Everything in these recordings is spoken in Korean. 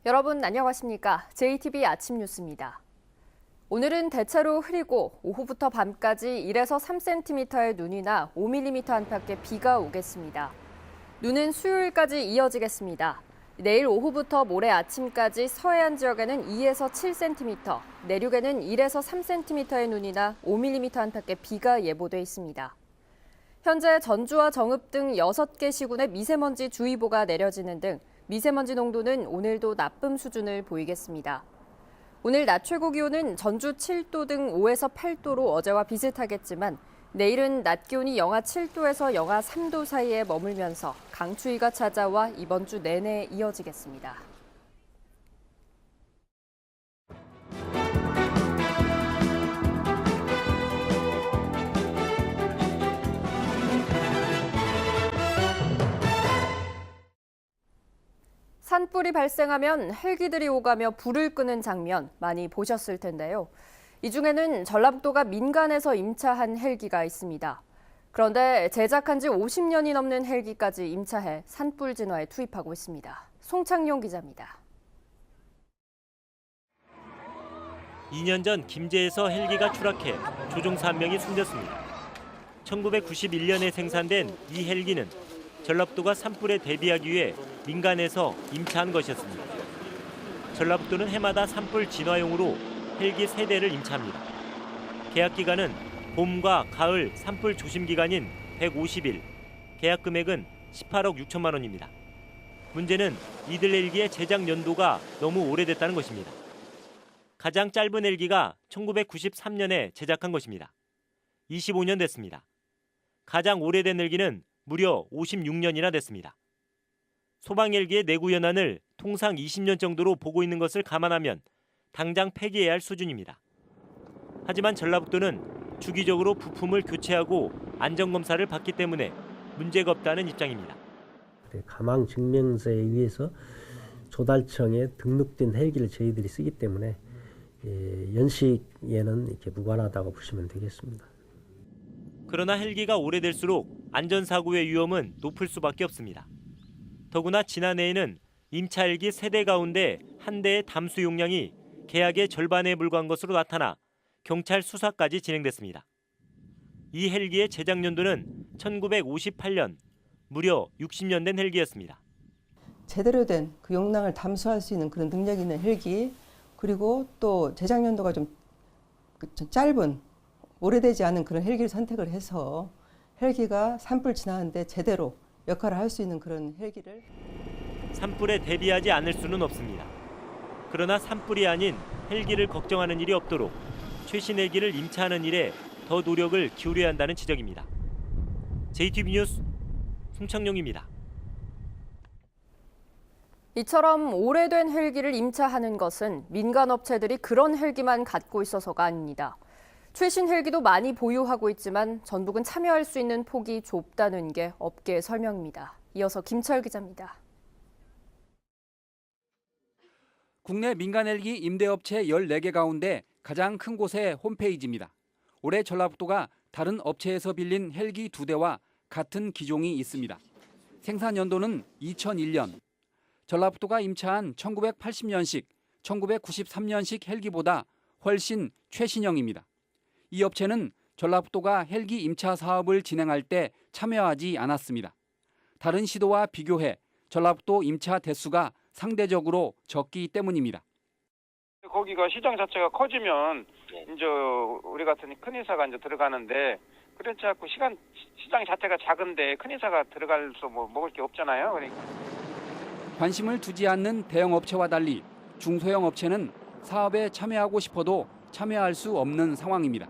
여러분 안녕하십니까? JTB 아침 뉴스입니다. 오늘은 대체로 흐리고 오후부터 밤까지 1에서 3cm의 눈이나 5mm 안팎의 비가 오겠습니다. 눈은 수요일까지 이어지겠습니다. 내일 오후부터 모레 아침까지 서해안 지역에는 2에서 7cm, 내륙에는 1에서 3cm의 눈이나 5mm 안팎의 비가 예보돼 있습니다. 현재 전주와 정읍 등 6개 시군에 미세먼지 주의보가 내려지는 등 미세먼지 농도는 오늘도 나쁨 수준을 보이겠습니다. 오늘 낮 최고 기온은 전주 7도 등 5에서 8도로 어제와 비슷하겠지만 내일은 낮 기온이 영하 7도에서 영하 3도 사이에 머물면서 강추위가 찾아와 이번 주 내내 이어지겠습니다. 산불이 발생하면 헬기들이 오가며 불을 끄는 장면 많이 보셨을 텐데요. 이 중에는 전라북도가 민간에서 임차한 헬기가 있습니다. 그런데 제작한 지 50년이 넘는 헬기까지 임차해 산불 진화에 투입하고 있습니다. 송창용 기자입니다. 2년 전 김제에서 헬기가 추락해 조종사 한 명이 숨졌습니다. 1991년에 생산된 이 헬기는 전라북도가 산불에 대비하기 위해 민간에서 임차한 것이었습니다. 전라북도는 해마다 산불 진화용으로 헬기 3대를 임차합니다. 계약 기간은 봄과 가을 산불 조심 기간인 150일, 계약 금액은 18억 6천만 원입니다. 문제는 이들 헬기의 제작 연도가 너무 오래됐다는 것입니다. 가장 짧은 헬기가 1993년에 제작한 것입니다. 25년 됐습니다. 가장 오래된 헬기는 무려 56년이나 됐습니다. 소방 헬기의 내구 연한을 통상 20년 정도로 보고 있는 것을 감안하면 당장 폐기해야 할 수준입니다. 하지만 전라북도는 주기적으로 부품을 교체하고 안전검사를 받기 때문에 문제가 없다는 입장입니다. 가망 증명서에 의해서 조달청에 등록된 헬기를 저희들이 쓰기 때문에 연식에는 이렇게 무관하다고 보시면 되겠습니다. 그러나 헬기가 오래될수록 안전사고의 위험은 높을 수밖에 없습니다. 더구나 지난해에는 임차 헬기 3대 가운데 한 대의 담수 용량이 계약의 절반에 불과한 것으로 나타나 경찰 수사까지 진행됐습니다. 이 헬기의 제작 연도는 1958년, 무려 60년 된 헬기였습니다. 제대로 된 그 용량을 담수할 수 있는 그런 능력이 있는 헬기, 그리고 또 제작 연도가 좀 짧은 오래되지 않은 그런 헬기를 선택을 해서 헬기가 산불 진화하는데 제대로 역할을 할 수 있는 그런 헬기를. 산불에 대비하지 않을 수는 없습니다. 그러나 산불이 아닌 헬기를 걱정하는 일이 없도록 최신 헬기를 임차하는 일에 더 노력을 기울여야 한다는 지적입니다. JTB 뉴스 송창용입니다. 이처럼 오래된 헬기를 임차하는 것은 민간 업체들이 그런 헬기만 갖고 있어서가 아닙니다. 최신 헬기도 많이 보유하고 있지만 전북은 참여할 수 있는 폭이 좁다는 게 업계의 설명입니다. 이어서 김철 기자입니다. 국내 민간 헬기 임대업체 14개 가운데 가장 큰 곳의 홈페이지입니다. 올해 전라북도가 다른 업체에서 빌린 헬기 2대와 같은 기종이 있습니다. 생산 연도는 2001년. 전라북도가 임차한 1980년식, 1993년식 헬기보다 훨씬 최신형입니다. 이 업체는 전라북도가 헬기 임차 사업을 진행할 때 참여하지 않았습니다. 다른 시도와 비교해 전라북도 임차 대수가 상대적으로 적기 때문입니다. 거기가 시장 자체가 커지면 이제 우리 같은 큰 회사가 이제 들어가는데 그렇지 않고 시장 자체가 작은데 큰 회사가 들어가서 뭐 먹을 게 없잖아요. 그러니까. 관심을 두지 않는 대형 업체와 달리 중소형 업체는 사업에 참여하고 싶어도 참여할 수 없는 상황입니다.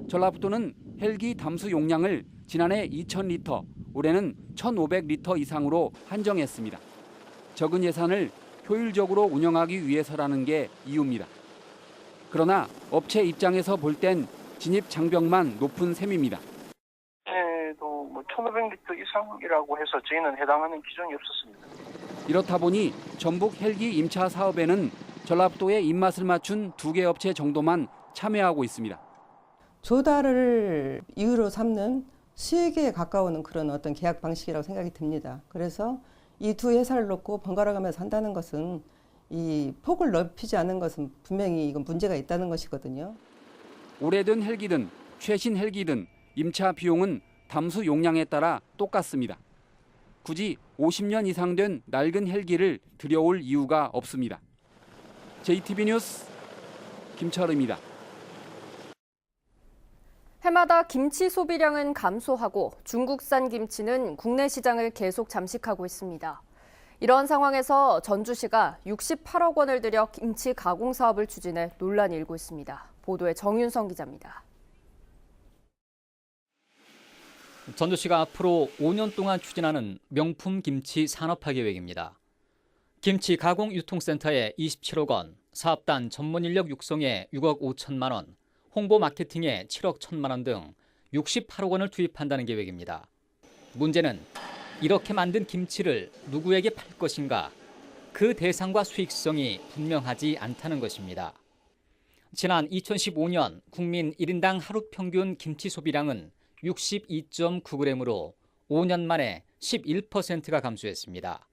전라북도는 헬기 담수 용량을 지난해 2,000리터, 올해는 1,500리터 이상으로 한정했습니다. 적은 예산을 효율적으로 운영하기 위해서라는 게 이유입니다. 그러나 업체 입장에서 볼 땐 진입 장벽만 높은 셈입니다. 도 뭐 1,500리터 이상이라고 해서 저희는 해당하는 기준이 없었습니다. 이렇다 보니 전북 헬기 임차 사업에는 전라북도의 입맛을 맞춘 2개 업체 정도만 참여하고 있습니다. 조달을 이유로 삼는 수익에 가까운 그런 어떤 계약 방식이라고 생각이 듭니다. 그래서 이 두 회사를 놓고 번갈아 가면서 한다는 것은 이 폭을 넓히지 않은 것은 분명히 이건 문제가 있다는 것이거든요. 오래된 헬기든 최신 헬기든 임차 비용은 담수 용량에 따라 똑같습니다. 굳이 50년 이상 된 낡은 헬기를 들여올 이유가 없습니다. JTB 뉴스 김철입니다. 해마다 김치 소비량은 감소하고 중국산 김치는 국내 시장을 계속 잠식하고 있습니다. 이런 상황에서 전주시가 68억 원을 들여 김치 가공 사업을 추진해 논란이 일고 있습니다. 보도에 정윤성 기자입니다. 전주시가 앞으로 5년 동안 추진하는 명품 김치 산업화 계획입니다. 김치 가공 유통센터에 27억 원, 사업단 전문 인력 육성에 6억 5천만 원, 홍보 마케팅에 7억 1천만 원 등 68억 원을 투입한다는 계획입니다. 문제는 이렇게 만든 김치를 누구에게 팔 것인가? 그 대상과 수익성이 분명하지 않다는 것입니다. 지난 2015년 국민 1인당 하루 평균 김치 소비량은 62.9g으로 5년 만에 11%가 감소했습니다.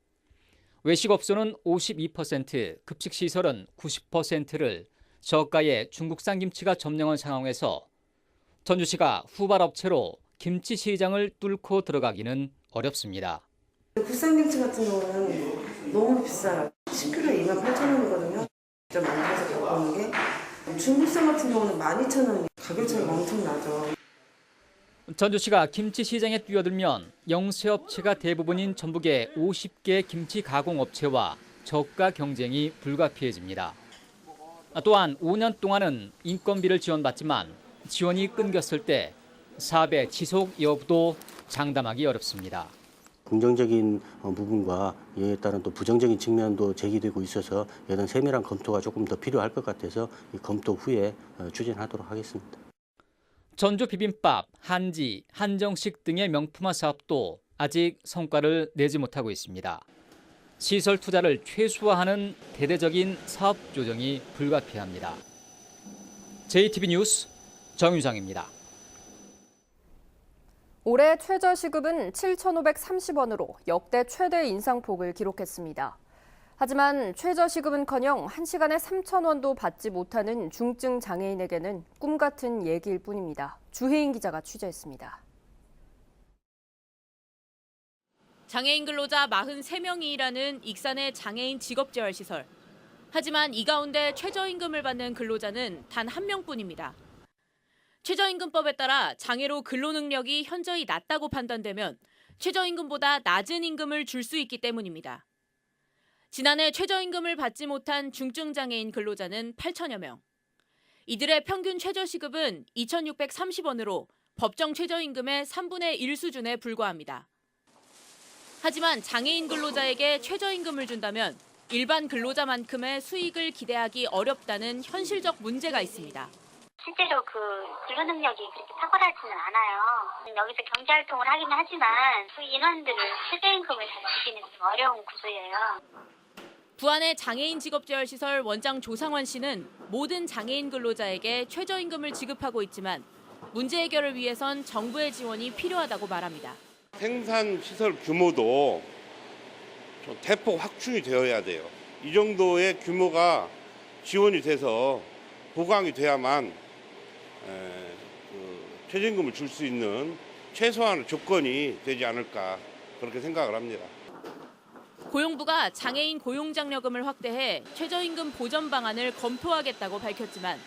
외식업소는 52%, 급식시설은 90%를 저가의 중국산 김치가 점령한 상황에서 전주시가 후발업체로 김치 시장을 뚫고 들어가기는 어렵습니다. 국산 김치 같은 경우는 너무 비싸요. 10kg에 28,000원이거든요. 좀 만들어서 갖고 오는 게 중국산 같은 경우는 12,000원. 가격 차이가 엄청 나죠. 전주시가 김치 시장에 뛰어들면 영세업체가 대부분인 전북의 50개 김치 가공업체와 저가 경쟁이 불가피해집니다. 또한 5년 동안은 인건비를 지원받지만 지원이 끊겼을 때 사업의 지속 여부도 장담하기 어렵습니다. 긍정적인 부분과 이에 따른 또 부정적인 측면도 제기되고 있어서 이런 세밀한 검토가 조금 더 필요할 것 같아서 이 검토 후에 추진하도록 하겠습니다. 전주 비빔밥, 한지, 한정식 등의 명품화 사업도 아직 성과를 내지 못하고 있습니다. 시설 투자를 최소화하는 대대적인 사업 조정이 불가피합니다. JTB 뉴스 정유정입니다. 올해 최저시급은 7,530원으로 역대 최대 인상폭을 기록했습니다. 하지만 최저시급은커녕 1시간에 3,000원도 받지 못하는 중증 장애인에게는 꿈 같은 얘기일 뿐입니다. 주혜인 기자가 취재했습니다. 장애인 근로자 43명이 일하는 익산의 장애인 직업재활시설. 하지만 이 가운데 최저임금을 받는 근로자는 단 1명뿐입니다. 최저임금법에 따라 장애로 근로능력이 현저히 낮다고 판단되면 최저임금보다 낮은 임금을 줄 수 있기 때문입니다. 지난해 최저임금을 받지 못한 중증장애인 근로자는 8천여 명. 이들의 평균 최저시급은 2,630원으로 법정 최저임금의 3분의 1 수준에 불과합니다. 하지만 장애인 근로자에게 최저임금을 준다면 일반 근로자만큼의 수익을 기대하기 어렵다는 현실적 문제가 있습니다. 실제로 그 근로 능력이 그렇게 탁월하지는 않아요. 여기서 경제활동을 하긴 하지만 그 인원들은 최저임금을 잘 주기는 좀 어려운 구조예요. 부안의 장애인 직업재활시설 원장 조상환 씨는 모든 장애인 근로자에게 최저임금을 지급하고 있지만 문제 해결을 위해선 정부의 지원이 필요하다고 말합니다. 생산시설 규모도 좀 대폭 확충이 되어야 돼요. 이 정도의 규모가 지원이 돼서 보강이 돼야만 최저임금을 줄 수 있는 최소한의 조건이 되지 않을까 그렇게 생각을 합니다. 고용부가 장애인 고용장려금을 확대해 최저임금 보전 방안을 검토하겠다고 밝혔지만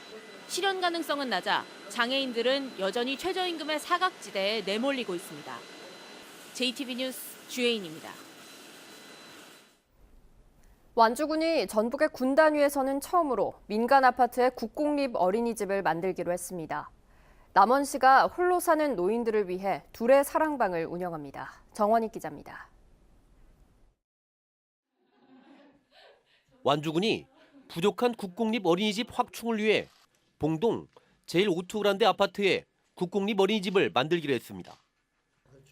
실현 가능성은 낮아 장애인들은 여전히 최저임금의 사각지대에 내몰리고 있습니다. JTB 뉴스 주혜인입니다. 완주군이 전북의 군 단위에서는 처음으로 민간 아파트에 국공립 어린이집을 만들기로 했습니다. 남원시가 홀로 사는 노인들을 위해 둘의 사랑방을 운영합니다. 정원익 기자입니다. 완주군이 부족한 국공립 어린이집 확충을 위해 봉동 제1오투그란데 아파트에 국공립 어린이집을 만들기로 했습니다.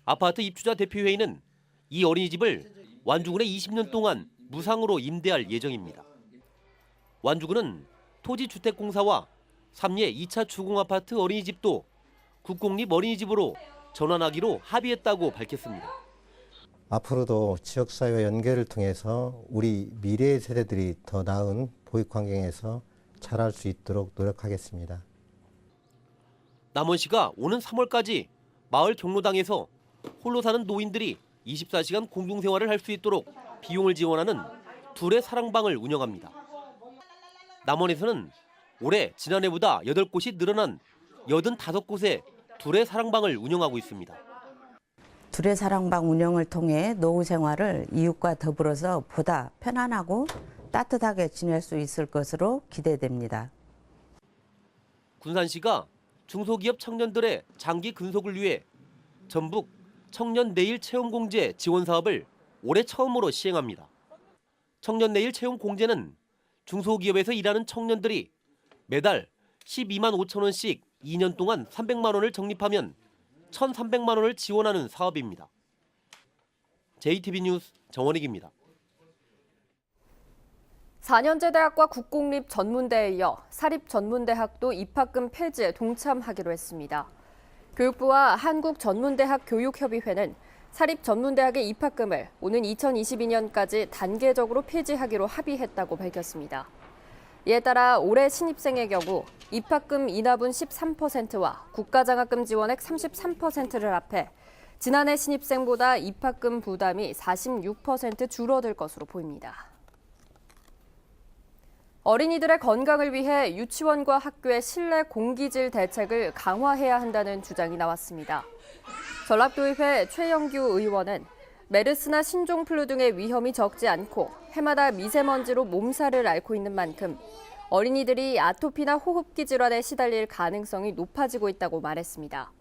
아파트 입주자 대표회의는 이 어린이집을 완주군에 20년 동안 무상으로 임대할 예정입니다. 완주군은 토지주택공사와 삼례 2차 주공아파트 어린이집도 국공립 어린이집으로 전환하기로 합의했다고 밝혔습니다. 앞으로도 지역사회와 연계를 통해서 우리 미래의 세대들이 더 나은 보육 환경에서 자랄 수 있도록 노력하겠습니다. 남원시가 오는 3월까지 마을 경로당에서 홀로 사는 노인들이 24시간 공동생활을 할 수 있도록 비용을 지원하는 둘의 사랑방을 운영합니다. 남원에서는 올해 지난해보다 8곳이 늘어난 85곳의 둘의 사랑방을 운영하고 있습니다. 둘의 사랑방 운영을 통해 노후 생활을 이웃과 더불어서 보다 편안하고 따뜻하게 지낼 수 있을 것으로 기대됩니다. 군산시가 중소기업 청년들의 장기 근속을 위해 전북 청년 내일 채용 공제 지원 사업을 올해 처음으로 시행합니다. 청년 내일 채용 공제는 중소기업에서 일하는 청년들이 매달 12만 5천 원씩 2년 동안 300만 원을 적립하면 1,300만 원을 지원하는 사업입니다. JTB 뉴스 정원익입니다. 4년제 대학과 국공립 전문대에 이어 사립전문대학도 입학금 폐지에 동참하기로 했습니다. 교육부와 한국전문대학 교육협의회는 사립전문대학의 입학금을 오는 2022년까지 단계적으로 폐지하기로 합의했다고 밝혔습니다. 이에 따라 올해 신입생의 경우 입학금 인하분 13%와 국가장학금 지원액 33%를 합해 지난해 신입생보다 입학금 부담이 46% 줄어들 것으로 보입니다. 어린이들의 건강을 위해 유치원과 학교의 실내 공기질 대책을 강화해야 한다는 주장이 나왔습니다. 전라도의회 최영규 의원은 메르스나 신종플루 등의 위험이 적지 않고 해마다 미세먼지로 몸살을 앓고 있는 만큼 어린이들이 아토피나 호흡기 질환에 시달릴 가능성이 높아지고 있다고 말했습니다.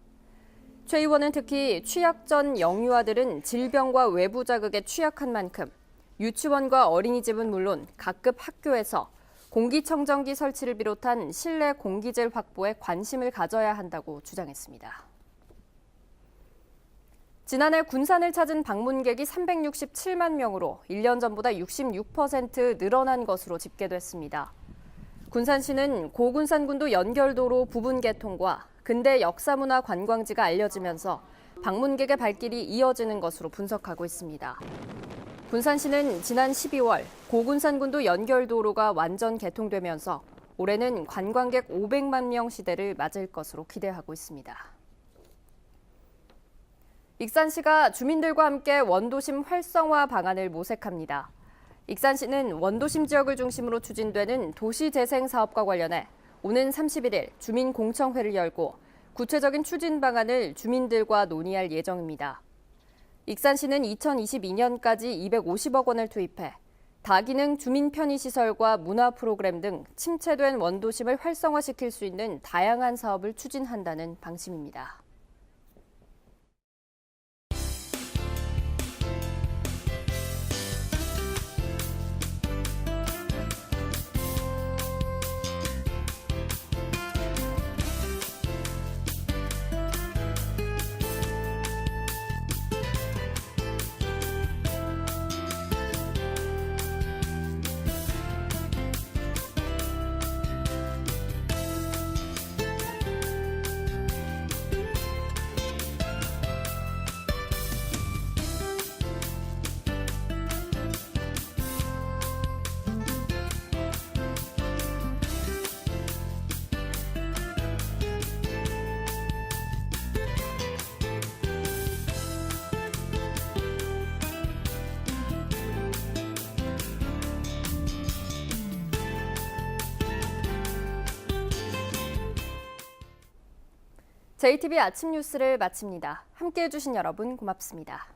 최 의원은 특히 취약 전 영유아들은 질병과 외부 자극에 취약한 만큼 유치원과 어린이집은 물론 각급 학교에서 공기청정기 설치를 비롯한 실내 공기질 확보에 관심을 가져야 한다고 주장했습니다. 지난해 군산을 찾은 방문객이 367만 명으로 1년 전보다 66% 늘어난 것으로 집계됐습니다. 군산시는 고군산군도 연결도로 부분 개통과 근대 역사문화 관광지가 알려지면서 방문객의 발길이 이어지는 것으로 분석하고 있습니다. 군산시는 지난 12월 고군산군도 연결도로가 완전 개통되면서 올해는 관광객 500만 명 시대를 맞을 것으로 기대하고 있습니다. 익산시가 주민들과 함께 원도심 활성화 방안을 모색합니다. 익산시는 원도심 지역을 중심으로 추진되는 도시재생 사업과 관련해 오는 31일 주민공청회를 열고 구체적인 추진 방안을 주민들과 논의할 예정입니다. 익산시는 2022년까지 250억 원을 투입해 다기능 주민 편의시설과 문화 프로그램 등 침체된 원도심을 활성화시킬 수 있는 다양한 사업을 추진한다는 방침입니다. JTB 아침 뉴스를 마칩니다. 함께해 주신 여러분 고맙습니다.